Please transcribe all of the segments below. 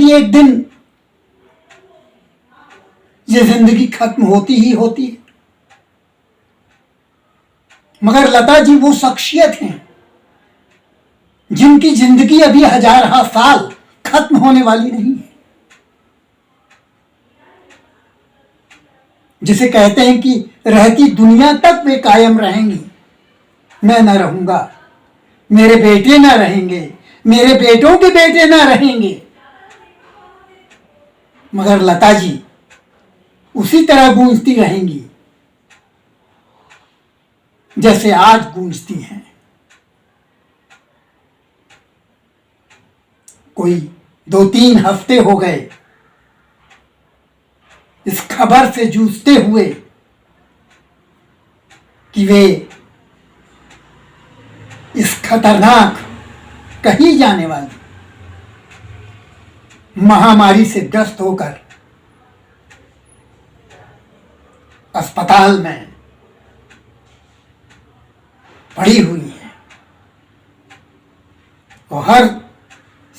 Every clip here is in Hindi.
कि एक दिन ये जिंदगी खत्म होती ही होती है, मगर लता जी वो शख्सियत हैं जिनकी जिंदगी अभी हजारहा साल खत्म होने वाली नहीं है। जिसे कहते हैं कि रहती दुनिया तक वे कायम रहेंगी, मैं न रहूंगा, मेरे बेटे न रहेंगे, मेरे बेटों के बेटे न रहेंगे, मगर लता जी उसी तरह गूंजती रहेंगी जैसे आज गूंजती हैं। कोई 2-3 हफ्ते हो गए इस खबर से जूझते हुए कि वे इस खतरनाक कही जाने वाली महामारी से ग्रस्त होकर अस्पताल में पड़ी हुई है। और हर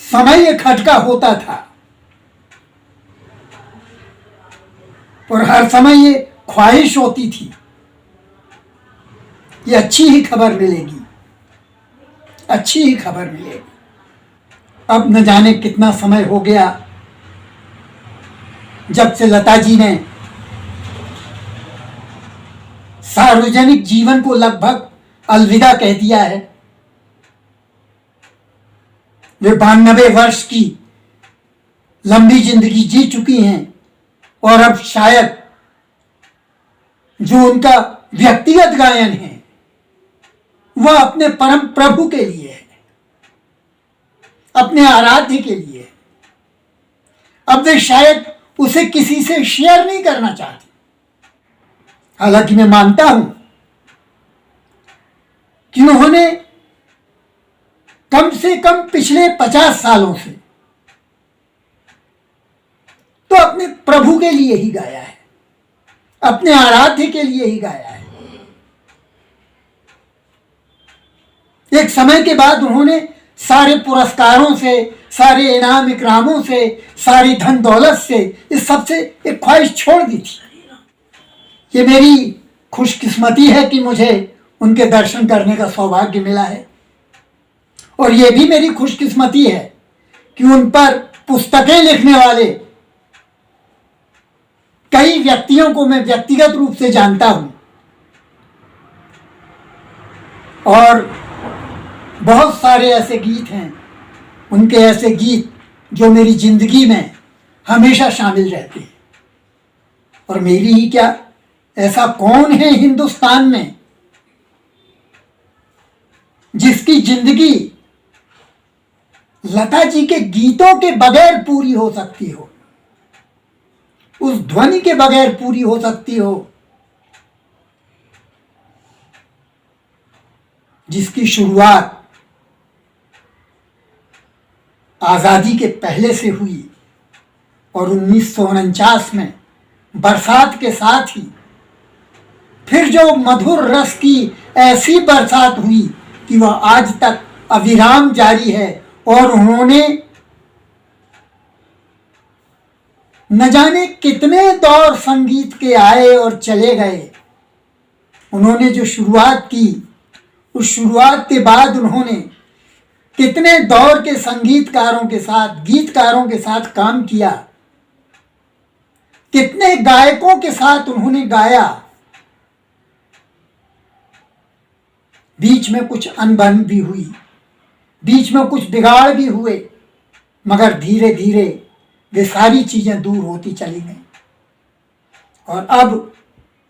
समय ये खटका होता था और हर समय ये ख्वाहिश होती थी ये अच्छी ही खबर मिलेगी, अच्छी ही खबर मिलेगी। अब न जाने कितना समय हो गया जब से लता जी ने सार्वजनिक जीवन को लगभग अलविदा कह दिया है। वे 92 वर्ष की लंबी जिंदगी जी चुकी हैं और अब शायद जो उनका व्यक्तिगत गायन है वह अपने परम प्रभु के लिए है, अपने आराध्य के लिए है। अब वे शायद उसे किसी से शेयर नहीं करना चाहते। हालांकि मैं मानता हूं कि उन्होंने कम से कम पिछले 50 सालों से तो अपने प्रभु के लिए ही गाया है, अपने आराध्य के लिए ही गाया है। एक समय के बाद उन्होंने सारे पुरस्कारों से, सारे इनाम इकरामों से, सारी धन दौलत से, इस सब से एक ख्वाहिश छोड़ दी थी। ये मेरी खुशकिस्मती है कि मुझे उनके दर्शन करने का सौभाग्य मिला है और ये भी मेरी खुशकिस्मती है कि उन पर पुस्तकें लिखने वाले कई व्यक्तियों को मैं व्यक्तिगत रूप से जानता हूं और बहुत सारे ऐसे गीत हैं, उनके ऐसे गीत जो मेरी जिंदगी में हमेशा शामिल रहते हैं। और मेरी ही क्या, ऐसा कौन है हिंदुस्तान में जिसकी जिंदगी लता जी के गीतों के बगैर पूरी हो सकती हो, उस ध्वनि के बगैर पूरी हो सकती हो जिसकी शुरुआत आजादी के पहले से हुई और 1949 में बरसात के साथ ही फिर जो मधुर रस की ऐसी बरसात हुई कि वह आज तक अविराम जारी है। और उन्होंने न जाने कितने दौर संगीत के आए और चले गए। उन्होंने जो शुरुआत की, उस शुरुआत के बाद उन्होंने कितने दौर के संगीतकारों के साथ, गीतकारों के साथ काम किया, कितने गायकों के साथ उन्होंने गाया। बीच में कुछ अनबन भी हुई, बीच में कुछ बिगाड़ भी हुए, मगर धीरे धीरे वे सारी चीजें दूर होती चली गई और अब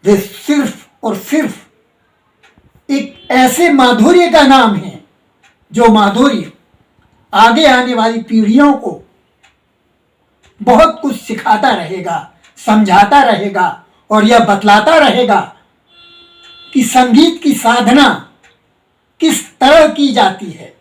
वे सिर्फ और सिर्फ एक ऐसे माधुर्य का नाम है जो माधुर्य आगे आने वाली पीढ़ियों को बहुत कुछ सिखाता रहेगा, समझाता रहेगा और यह बतलाता रहेगा कि संगीत की साधना किस तरह की जाती है।